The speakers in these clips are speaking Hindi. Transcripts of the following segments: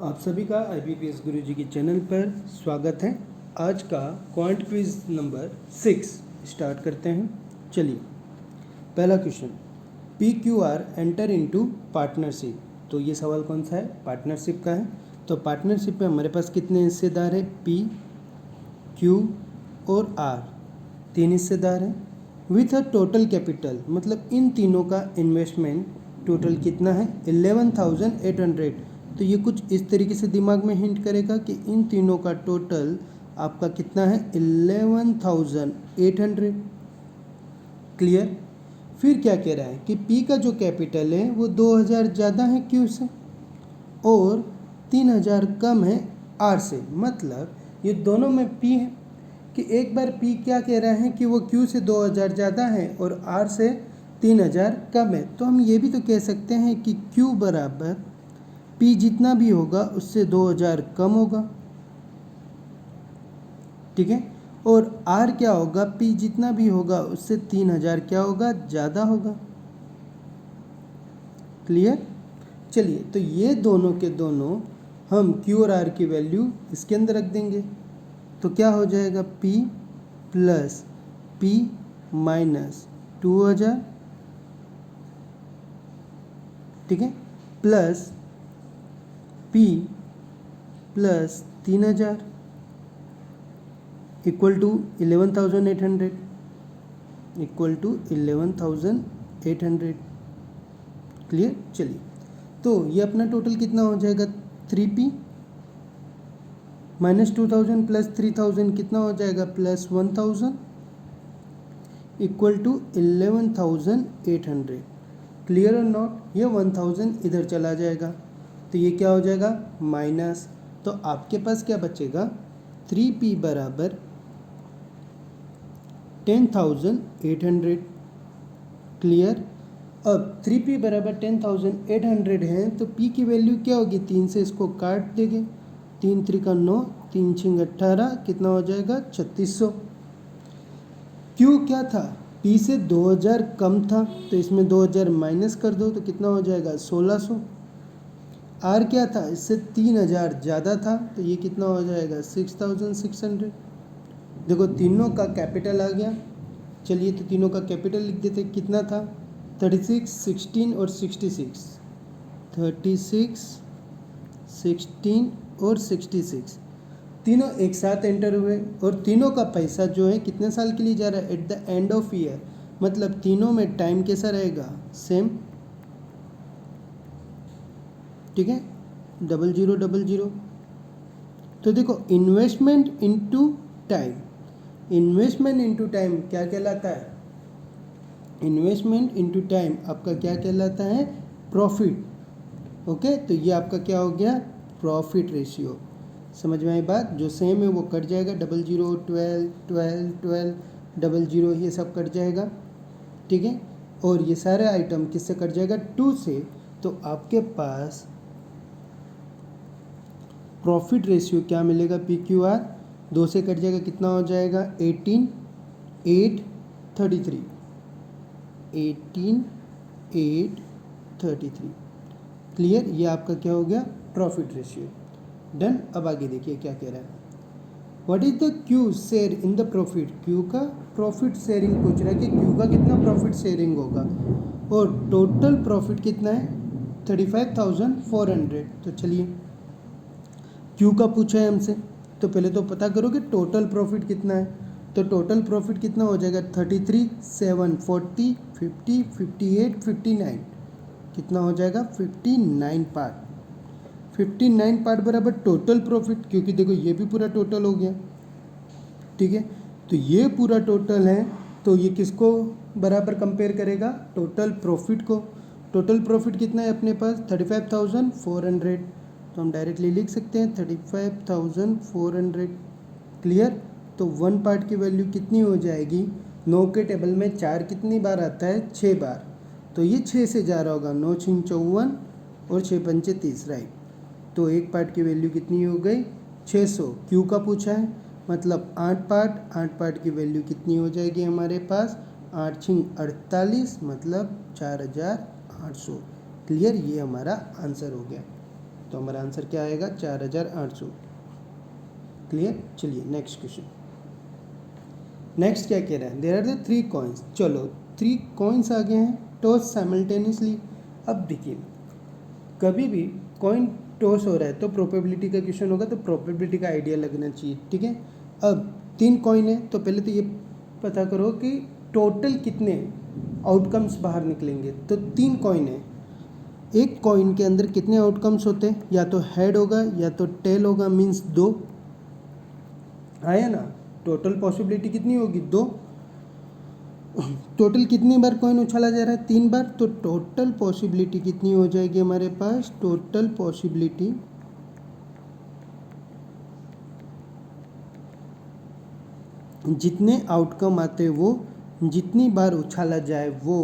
आप सभी का IBPS गुरुजी के चैनल पर स्वागत है। आज का क्वांट क्विज नंबर 6 स्टार्ट करते हैं। चलिए, पहला question, PQR enter into partnership. तो ये सवाल कौन सा है? पार्टनरशिप का है। तो पार्टनरशिप में हमारे पास कितने हिस्सेदार है? P, Q और R, 3 हिस्सेदार हैं। विथ अ टोटल कैपिटल, मतलब इन तीनों का इन्वेस्टमेंट टोटल कितना है? 11,800। तो ये कुछ इस तरीके से दिमाग में हिंट करेगा कि इन तीनों का टोटल आपका कितना है? 11,800। क्लियर? फिर क्या कह रहा है कि P का जो कैपिटल है वो 2,000 ज़्यादा है Q से और 3,000 कम है R से। मतलब ये दोनों में P है कि एक बार P क्या कह रहा है कि वो Q से 2,000 ज़्यादा है और R से 3,000 कम है। तो हम ये भी तो कह सकते हैं कि Q बराबर P जितना भी होगा उससे 2,000 कम होगा, ठीक है। और R क्या होगा? P जितना भी होगा उससे 3,000 क्या होगा? ज़्यादा होगा। क्लियर? चलिए, तो ये दोनों के दोनों हम Q और R की वैल्यू इसके अंदर रख देंगे। तो क्या हो जाएगा? P प्लस P माइनस 2,000, ठीक है, plus P plus 3,000 equal to 11,800, equal to 11,800। Clear? चलिए, तो ये अपना टोटल कितना हो जाएगा? 3P माइनस 2,000 प्लस 3,000 कितना हो जाएगा? Plus 1,000 equal to 11,800। क्लियर और नॉट? ये 1,000 इधर चला जाएगा तो ये क्या हो जाएगा? माइनस। तो आपके पास क्या बचेगा? 3P बराबर 10,800। क्लियर? अब 3P बराबर 10,800 है तो P की वैल्यू क्या होगी? 3 से इसको काट देंगे, 3 त्रिका 9, 3 छिंग 18, कितना हो जाएगा? 3,600। Q क्या था? P से 2,000 कम था तो इसमें 2,000 माइनस कर दो तो कितना हो जाएगा? 1,600। R क्या था? इससे 3,000 ज़्यादा था तो ये कितना हो जाएगा? 6,600। देखो, तीनों का कैपिटल आ गया। चलिए, तो तीनों का कैपिटल लिख देते। कितना था? 36, 16 और 66। 36, 16 और 66 तीनों एक साथ एंटर हुए और तीनों का पैसा जो है कितने साल के लिए जा रहा है? At the end of year. मतलब तीनों में टाइम कैसा रहेगा? सेम, ठीक है, 0000। तो देखो, investment into time, investment into time क्या कहलाता है? इन्वेस्टमेंट इनटू टाइम आपका क्या कहलाता है? प्रॉफिट। ओके, तो ये आपका क्या हो गया? Profit ratio. समझ में आई बात? जो सेम है वो कट जाएगा, 00, 12, 12, 12, 00, ये सब कट जाएगा, ठीक है। और ये सारे आइटम किससे कट जाएगा? 2 से। तो आपके पास प्रॉफिट रेशियो क्या मिलेगा? PQR 2 से कट जाएगा, कितना हो जाएगा? 18,833, 18,833। क्लियर? ये आपका क्या हो गया? Profit ratio. डन। अब आगे देखिए क्या कह रहा है। What is the Q share in the profit? Q का प्रॉफिट शेयरिंग पूछ रहा है कि Q का कितना प्रॉफिट शेयरिंग होगा और टोटल प्रॉफिट कितना है? 35,400। तो चलिए, Q का पूछा है हमसे तो पहले तो पता करो कि टोटल प्रॉफिट कितना है। तो टोटल प्रॉफिट कितना हो जाएगा? 33, 7, 40, 50, 58, 59, कितना हो जाएगा? 59 पार्ट। 59 पार्ट बराबर टोटल प्रॉफिट, क्योंकि देखो ये भी पूरा टोटल हो गया, ठीक है। तो ये पूरा टोटल है तो ये किसको बराबर कंपेयर करेगा? टोटल प्रॉफिट को। टोटल प्रॉफिट कितना है अपने पास? 35,400। तो हम डायरेक्टली लिख सकते हैं 35,400। क्लियर? तो 1 पार्ट की वैल्यू कितनी हो जाएगी? 9 के टेबल में 4 कितनी बार आता है? 6 बार। तो ये 6 से जा रहा होगा, 9 छिंग 54 और 6 पंचे 30, राइट। तो 1 पार्ट की वैल्यू कितनी हो गई? 600। Q का पूछा है मतलब 8 पार्ट, 8 पार्ट की वैल्यू कितनी हो जाएगी हमारे पास? 8 छिंग 48, मतलब 4,800। क्लियर? ये हमारा आंसर हो गया। तो हमारा आंसर क्या आएगा 4800। क्लियर। चलिए नेक्स्ट क्वेश्चन। नेक्स्ट क्या कह रहा है, देयर आर द 3 कॉइन्स। चलो 3 कॉइन्स आ गए हैं, टॉस साइमल्टेनियसली। अब देखिए कभी भी कॉइन टॉस हो रहा है तो प्रोबेबिलिटी का क्वेश्चन होगा, तो प्रोबेबिलिटी का आइडिया लगना चाहिए। ठीक है। अब 3 कॉइन है तो पहले तो ये पता करो कि टोटल कितने आउटकम्स बाहर निकलेंगे। तो 3 कॉइन है, एक कॉइन के अंदर कितने आउटकम्स होते हैं, या तो हेड होगा या तो टेल होगा, मीन्स 2 आया ना। टोटल पॉसिबिलिटी कितनी होगी 2। टोटल कितनी बार कॉइन उछाला जा रहा है 3 बार, तो टोटल पॉसिबिलिटी कितनी हो जाएगी हमारे पास, टोटल पॉसिबिलिटी जितने आउटकम आते हैं वो जितनी बार उछाला जाए वो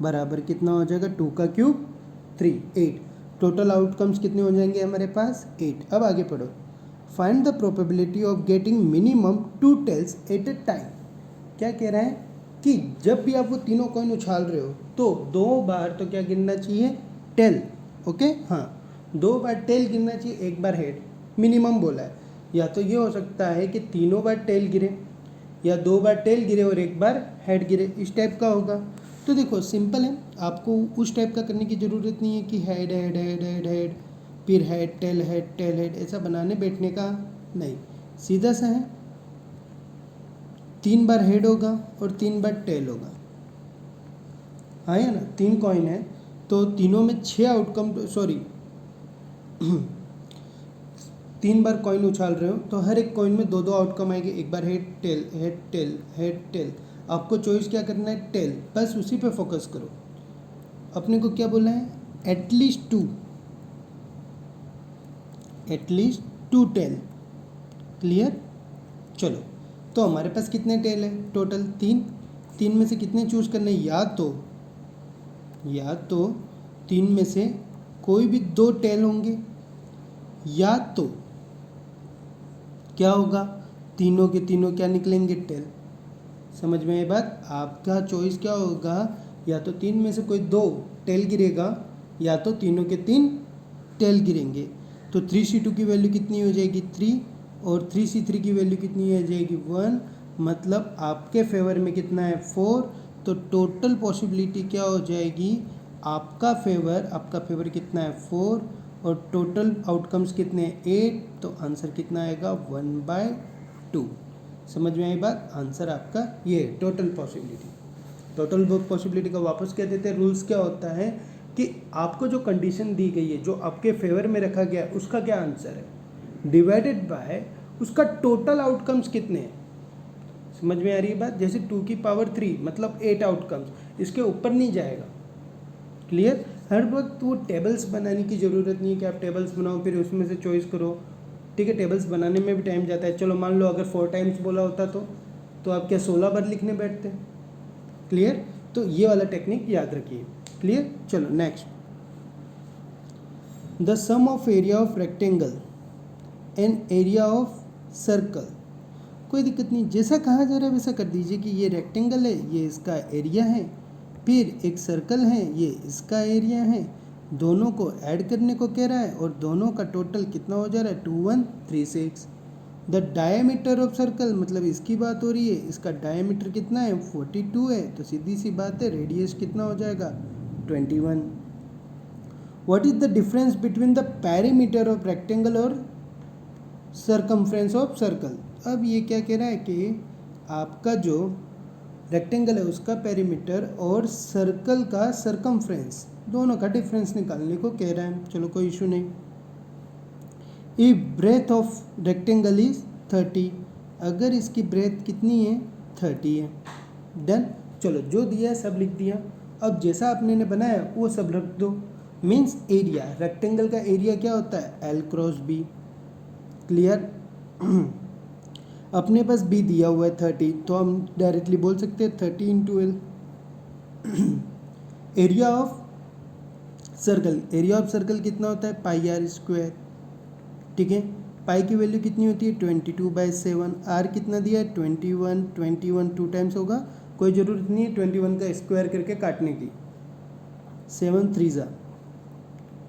बराबर कितना हो जाएगा 2 का क्यूब 3 8। टोटल आउटकम्स कितने हो जाएंगे हमारे पास 8। अब आगे पढ़ो, find the probability of getting minimum 2 tails at a time. क्या कह रहा है कि जब भी आप वो तीनों कॉइन उछाल रहे हो तो 2 बार तो क्या गिनना चाहिए टेल। ओके हाँ, 2 बार टेल गिनना चाहिए, 1 बार हेड, मिनिमम बोला है। या तो ये हो सकता है कि तीनों बार टेल गिरे, या 2 बार टेल गिरे और 1 बार हेड गिरे, इस टाइप का होगा। तो देखो सिंपल है, आपको उस टाइप का करने की ज़रूरत नहीं है कि head head head head head फिर हेड टेल ऐसा बनाने बैठने का नहीं, सीधा सा है 3 बार हेड होगा और 3 बार टेल होगा। हाँ या ना, 3 कॉइन है तो तीनों में 6 आउटकम, सॉरी 3 बार कॉइन उछाल रहे हो तो हर एक कॉइन में 2 आउटकम आएंगे, 1 बार head tail head tail head tail. आपको चॉइस क्या करना है टेल, बस उसी पे फोकस करो। अपने को क्या बोलना है एटलीस्ट 2 टेल। क्लियर। चलो तो हमारे पास कितने टेल है टोटल 3 में से कितने चूज करने, या तो 3 में से कोई भी 2 टेल होंगे, या तो क्या होगा तीनों के तीनों क्या निकलेंगे टेल। समझ में ये बात, आपका चॉइस क्या होगा, या तो 3 में से कोई 2 टेल गिरेगा या तो तीनों के 3 टेल गिरेंगे। तो 3C2 की वैल्यू कितनी हो जाएगी 3 और 3C3 की वैल्यू कितनी हो जाएगी 1, मतलब आपके फेवर में कितना है 4। तो टोटल पॉसिबिलिटी क्या हो जाएगी, आपका फेवर कितना है 4 और टोटल आउटकम्स कितने 8, तो आंसर कितना आएगा 1/2। समझ में आई बात, आंसर आपका ये टोटल पॉसिबिलिटी का वापस कह देते हैं। रूल्स क्या होता है कि आपको जो कंडीशन दी गई है जो आपके फेवर में रखा गया है उसका क्या आंसर है, डिवाइडेड बाय उसका टोटल आउटकम्स कितने हैं। समझ में आ रही है बात, जैसे 2 की पावर 3 मतलब 8 आउटकम्स, इसके ऊपर नहीं जाएगा। क्लियर। हर वक्त वो टेबल्स बनाने की ज़रूरत नहीं है कि आप टेबल्स बनाओ फिर उसमें से चॉइस करो। ठीक है, टेबल्स बनाने में भी टाइम जाता है। चलो मान लो अगर 4 टाइम्स बोला होता तो आप क्या 16 बार लिखने बैठते। क्लियर। तो ये वाला टेक्निक याद रखिए। क्लियर। चलो next, the sum of area of rectangle and area of circle. कोई दिक्कत नहीं, जैसा कहा जा रहा है वैसा कर दीजिए कि ये रेक्टेंगल है, ये इसका एरिया है, फिर एक सर्कल है, ये इसका एरिया है, दोनों को ऐड करने को कह रहा है और दोनों का टोटल कितना हो जा रहा है 2136। द डायमीटर ऑफ सर्कल, मतलब इसकी बात हो रही है, इसका डायमीटर कितना है 42 है, तो सीधी सी बात है रेडियस कितना हो जाएगा 21। What is the difference between the perimeter of rectangle और सर्कमफ्रेंस ऑफ सर्कल। अब ये क्या कह रहा है कि आपका जो रेक्टेंगल है उसका पेरीमीटर और सर्कल का सर्कमफ्रेंस, दोनों का डिफरेंस निकालने को कह रहा है। चलो कोई इशू नहीं। If breadth of rectangle is 30, अगर इसकी ब्रेथ कितनी है 30 है। डन। चलो जो दिया है सब लिख दिया। अब जैसा आपने ने बनाया वो सब रख दो। मीन्स एरिया, रेक्टेंगल का एरिया क्या होता है L×B। क्लियर। अपने पास B दिया हुआ है 30, तो हम डायरेक्टली बोल सकते हैं 30 × L। एरिया ऑफ सर्कल कितना होता है πr²। ठीक है, पाई की वैल्यू कितनी होती है 22/7। आर कितना दिया है 21 2 टाइम्स होगा, कोई ज़रूरत नहीं है 21 का स्क्वायर करके काटने की, 7 3 जा।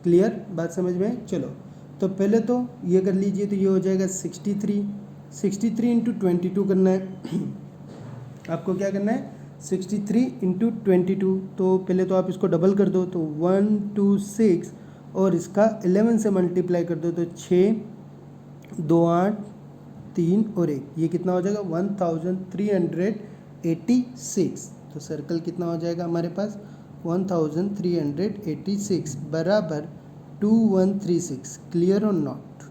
क्लियर बात समझ में। चलो तो पहले तो ये कर लीजिए, तो ये हो जाएगा 63 इंटू 22 करना है आपको क्या करना है 63 इंटू 22। तो पहले तो आप इसको डबल कर दो, तो 126 और इसका 11 से मल्टीप्लाई कर दो, तो 6 2 8 3 और 1, ये कितना हो जाएगा 1386। तो सर्कल कितना हो जाएगा हमारे पास 1386 बराबर 2136। क्लियर और नॉट?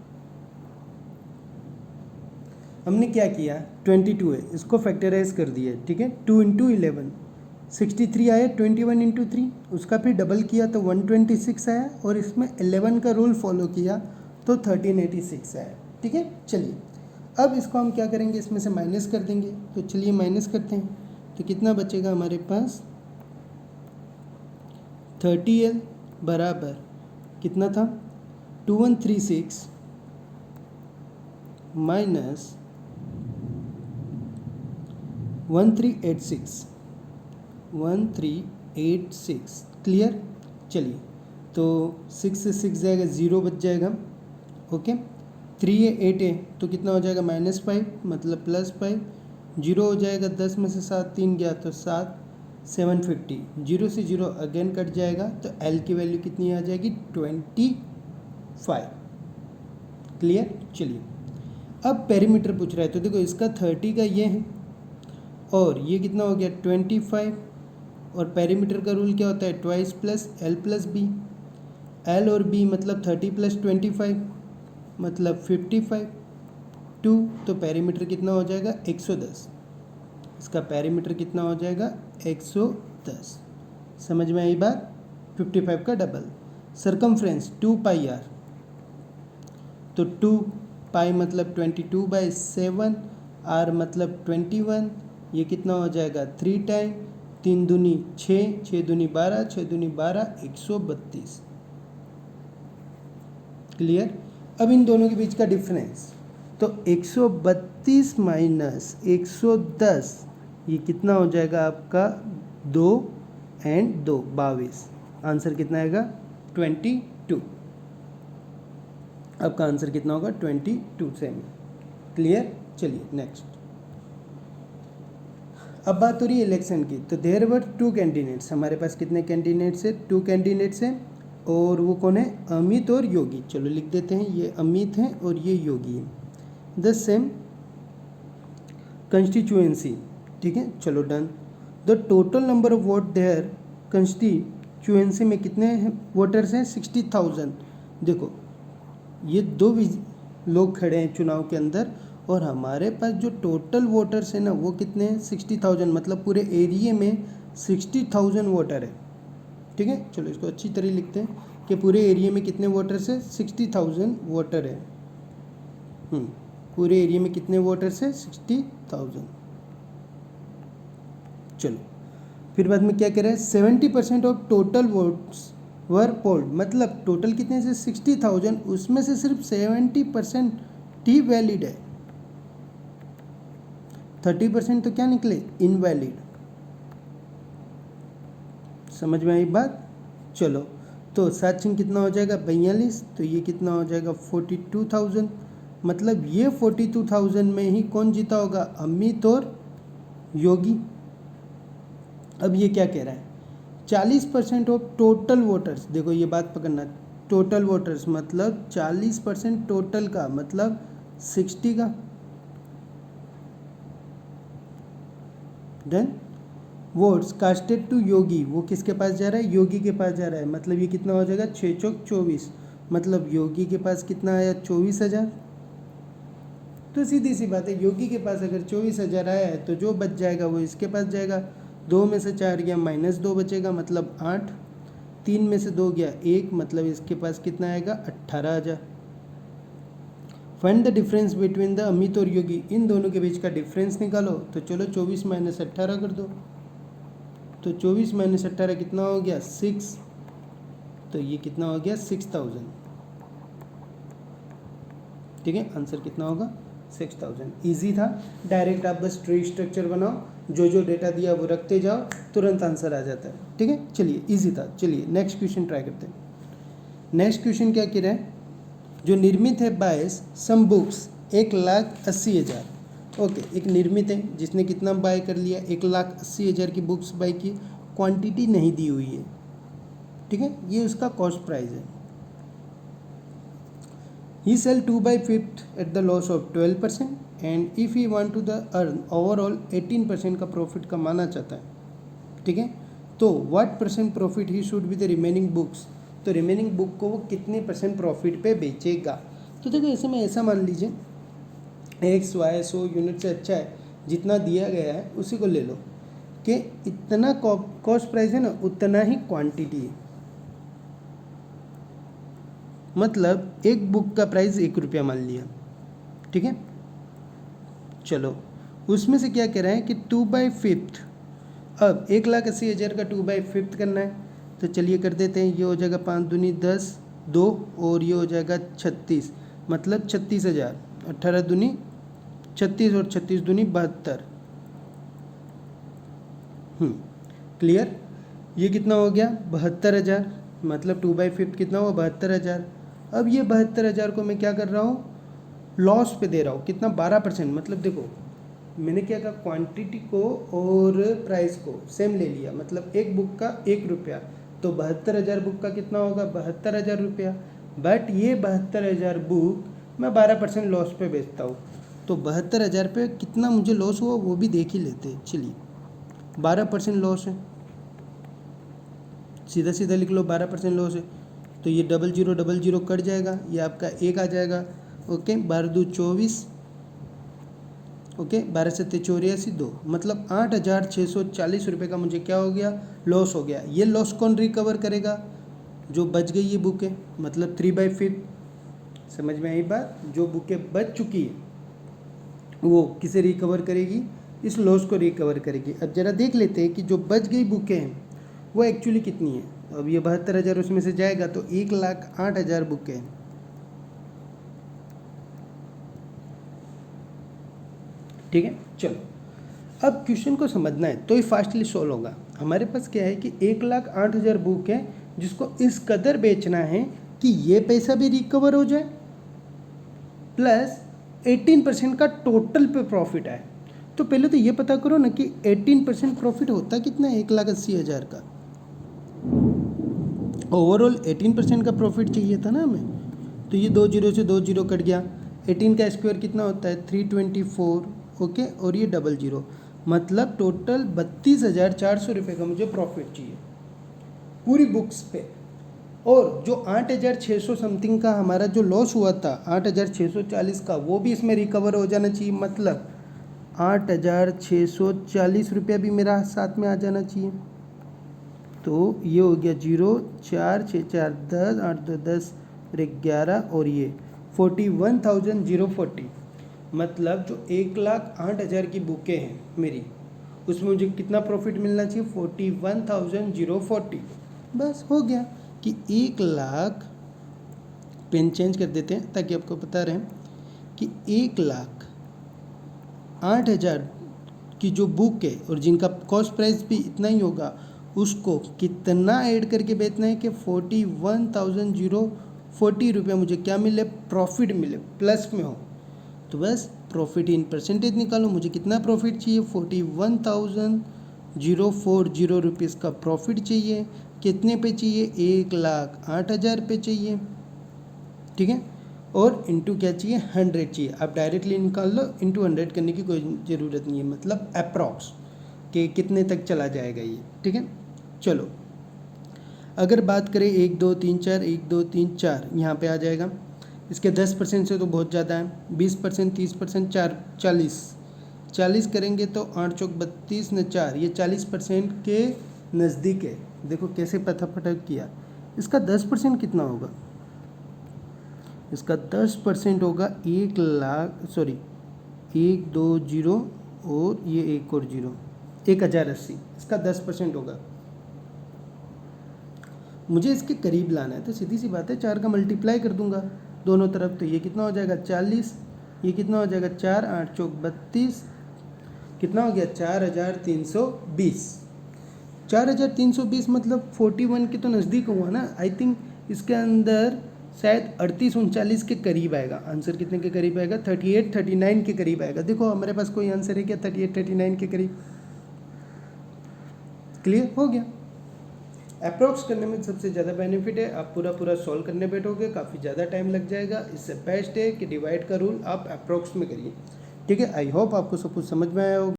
हमने क्या किया, 22 है, इसको फैक्टराइज कर दिया, ठीक है। 2 इंटू 11 63 आया, 21 इंटू 3 उसका फिर डबल किया तो 126 आया, और इसमें 11 का रूल फॉलो किया तो 1386 आया, ठीक है। चलिए अब इसको हम क्या करेंगे, इसमें से माइनस कर देंगे। तो चलिए माइनस करते हैं, तो कितना बचेगा हमारे पास 30L बराबर कितना था 2136 माइनस 1386। क्लियर? चलिए तो 6 से 6 जाएगा, 0 बच जाएगा, ओके। 3 है 8 है तो कितना हो जाएगा -5 मतलब +5, 0 हो जाएगा, 10 में से 7 3 गया तो 7, 750, 0 से 0 अगेन कट जाएगा, तो L की वैल्यू कितनी आ जाएगी 25। क्लियर? चलिए अब पेरीमीटर पूछ रहा है, तो देखो इसका 30 का ये है और ये कितना हो गया 25, और पेरीमीटर का रूल क्या होता है twice plus L plus B. L और B मतलब 30 + 25 मतलब 55, 2, तो पेरीमीटर कितना हो जाएगा 110। इसका पेरीमीटर कितना हो जाएगा 110। समझ में आई बात? 55 का डबल। सरकमफ्रेंस 2πr, तो 2π मतलब 22/7, r मतलब 21, ये कितना हो जाएगा 3 टाइम 3 दूनी 6, 6 दूनी 12, 6 दूनी 12, 132। क्लियर? अब इन दोनों के बीच का डिफरेंस, तो 132 माइनस 110, ये कितना हो जाएगा आपका 2 एंड 2 22। आंसर कितना आएगा 22। आपका आंसर कितना होगा 22 सेमी। क्लियर? चलिए नेक्स्ट। अब बात हो रही है इलेक्शन की, तो देयर वर 2 कैंडिडेट्स। हमारे पास कितने कैंडिडेट्स है 2 कैंडिडेट्स हैं, और वो कौन है अमित और योगी। चलो लिख देते हैं, ये अमित है और ये योगी है। द सेम कंस्टिट्यूएंसी, ठीक है। चलो done. The total number of vote their constituency में कितने वोटर्स हैं 60,000। देखो ये 2 लोग खड़े हैं चुनाव के अंदर, और हमारे पास जो टोटल वोटर्स है ना वो कितने हैं 60,000, मतलब पूरे एरिया में 60,000 वोटर है, ठीक है। चलो इसको अच्छी तरह लिखते हैं कि पूरे एरिया में कितने वोटर्स है 60,000 वोटर है। पूरे एरिया में कितने वोटर्स है 60,000। चलो फिर बाद में क्या कह रहे हैं 70% of total votes were polled, मतलब टोटल कितने से 60,000, उसमें से सिर्फ 70% ही वैलिड है, 30% तो क्या निकले इनवैलिड। समझ में आई बात? चलो तो 7 कितना हो जाएगा 42, तो ये कितना हो जाएगा 42,000, मतलब ये 42,000 में ही कौन जीता होगा अमित और योगी। अब ये क्या कह रहा है 40% ऑफ टोटल वोटर्स, देखो ये बात पकड़ना, टोटल वोटर्स मतलब 40% टोटल का मतलब 60 का। देन वोट्स कास्टेड टू योगी, वो किसके पास जा रहा है योगी के पास जा रहा है, मतलब ये कितना हो जाएगा 6 चौक 24, मतलब योगी के पास कितना आया 24,000। तो सीधी सी बात है योगी के पास अगर 24,000 आया है तो जो बच जाएगा वो इसके पास जाएगा। 2 में से 4 गया -2 बचेगा मतलब 8, 3 में से 2 गया 1, मतलब इसके पास कितना आएगा 18,000। Find the difference between the Amit और योगी, इन दोनों के बीच का डिफरेंस निकालो। तो चलो 24 - 18 कर दो, तो 24 - 18 कितना हो गया 6, तो ये कितना हो गया 6,000, ठीक है। आंसर कितना होगा 6,000। ईजी था, डायरेक्ट आप बस ट्री स्ट्रक्चर बनाओ, जो जो डेटा दिया वो रखते जाओ, तुरंत आंसर आ जाता है, ठीक है। चलिए ईजी था। चलिए नेक्स्ट क्वेश्चन ट्राई करते हैं। नेक्स्ट क्वेश्चन क्या कह रहा है जो निर्मित है बाय सम बुक्स 1,80,000। ओके, एक निर्मित है जिसने कितना बाय कर लिया, 1,80,000 की बुक्स बाय की, क्वांटिटी नहीं दी हुई है, ठीक है, ये उसका कॉस्ट प्राइस है। He sell 2/5 at the loss of 12% and if he want to the earn overall 18% का प्रॉफिट कमाना चाहता है, ठीक है, तो what % profit he should be the remaining books, तो रिमेनिंग बुक को वो कितने % प्रॉफिट पे बेचेगा। तो देखो ऐसे में ऐसा मान लीजिए एक्स वाई 100 यूनिट से अच्छा है, जितना दिया गया है उसी को ले लो कि इतना कॉस्ट प्राइस है ना, उतना ही क्वांटिटी है। मतलब एक बुक का प्राइस 1 रुपया मान लिया, ठीक है। चलो उसमें से क्या कह रहा है कि 2/5, अब 1,80,000 का 2/5 करना है, तो चलिए कर देते हैं। ये हो जाएगा 5 दूनी 10, 2 और ये हो जाएगा 36, मतलब 36,000। 18 दूनी 36 और 36 दूनी 72। क्लियर, ये कितना हो गया 72,000, मतलब 2/5 कितना हुआ 72,000। अब ये 72,000 को मैं क्या कर रहा हूँ, लॉस पे दे रहा हूँ, कितना 12%। मतलब देखो मैंने क्या कहा, क्वांटिटी को और प्राइस को सेम ले लिया, मतलब एक बुक का 1 रुपया, तो 72,000 बुक का कितना होगा 72,000 रुपया। बट ये 72,000 बुक मैं 12% लॉस पे बेचता हूँ, तो 72,000 पे कितना मुझे लॉस हुआ वो भी देख ही लेते हैं। चलिए 12% लॉस है, सीधा सीधा लिख लो 12% लॉस है, तो ये 0000 कट जाएगा, ये आपका 1 आ जाएगा। ओके, 12 दूनी 24, ओके, 12 7 84 2, मतलब 8,640 रुपये का मुझे क्या हो गया, लॉस हो गया। ये लॉस कौन रिकवर करेगा, जो बच गई ये बुकें, मतलब 3/5। समझ में आई बात, जो बुकें बच चुकी है वो किसे रिकवर करेगी, इस लॉस को रिकवर करेगी। अब जरा देख लेते हैं कि जो बच गई बुकें हैं वो एक्चुअली कितनी है। अब ये 72,000 उसमें से जाएगा तो 1,08,000 बुकें हैं, ठीक है। चलो अब क्वेश्चन को समझना है तो ये फास्टली सोल्व होगा। हमारे पास क्या है कि 1,08,000 बुक है जिसको इस कदर बेचना है कि ये पैसा भी रिकवर हो जाए प्लस 18% का टोटल पे प्रॉफिट आए। तो पहले तो ये पता करो ना कि 18% प्रॉफिट होता कितना है 1,80,000 का। ओवरऑल 18% का प्रॉफिट चाहिए था ना हमें, तो ये 2 जीरो से 2 जीरो कट गया। 18 का स्क्वायर कितना होता है 324, ओके, और ये 00, मतलब टोटल 32,400 रुपये का मुझे प्रॉफिट चाहिए पूरी बुक्स पे। और जो 8,600 समथिंग का हमारा जो लॉस हुआ था 8,640 का, वो भी इसमें रिकवर हो जाना चाहिए, मतलब 8,640 रुपया भी मेरा साथ में आ जाना चाहिए। तो ये हो गया 0 4 6 4 10 8 2 10 और 11 और ये 41,040, मतलब जो 1,08,000 की बुकें हैं मेरी, उसमें मुझे कितना प्रॉफिट मिलना चाहिए 41,040। बस हो गया कि 1,00,000, पेन चेंज कर देते हैं ताकि आपको पता रहे कि 1,08,000 की जो बुक है और जिनका कॉस्ट प्राइस भी इतना ही होगा, उसको कितना ऐड करके बेचना है कि 41,040 रुपये मुझे क्या मिले, प्रॉफिट मिले, प्लस में हो। तो बस प्रॉफिट इन परसेंटेज निकालो, मुझे कितना प्रॉफिट चाहिए 41,040 रुपीज़ का प्रॉफिट चाहिए। कितने पे चाहिए 1,08,000 पे चाहिए, ठीक है। और इंटू क्या चाहिए 100 चाहिए। आप डायरेक्टली निकाल लो, इंटू 100 करने की कोई ज़रूरत नहीं है, मतलब अप्रॉक्स कि कितने तक चला जाएगा ये, ठीक है। चलो अगर बात करें 1 2 3 4, 1 2 3 4 यहाँ पे आ जाएगा। इसके 10% से तो बहुत ज़्यादा है, 20%, 30%, 40 करेंगे तो 8 चौक 32 न 4, ये 40% के नज़दीक है। देखो कैसे फटाफट किया। इसका 10% कितना होगा, इसका 10% होगा 1 2 0 और ये 1 और 0, 1,080, इसका 10% होगा। मुझे इसके करीब लाना है तो सीधी सी बात है 4 का मल्टीप्लाई कर दूंगा दोनों तरफ, तो ये कितना हो जाएगा 40, ये कितना हो जाएगा 4 8 चौक 32, कितना हो गया 4,320। 4,320 मतलब 41 के तो नज़दीक हुआ ना। आई थिंक इसके अंदर शायद 38-39 के करीब आएगा। आंसर कितने के करीब आएगा? 38-39 के करीब आएगा। देखो हमारे पास कोई आंसर है क्या 38-39 के करीब? क्लियर हो गया। अप्रोक्स करने में सबसे ज़्यादा बेनिफिट है, आप पूरा सॉल्व करने बैठोगे काफ़ी ज़्यादा टाइम लग जाएगा। इससे बेस्ट है कि डिवाइड का रूल आप अप्रोक्स में करिए। ठीक है, आई होप आपको सब कुछ समझ में आया होगा।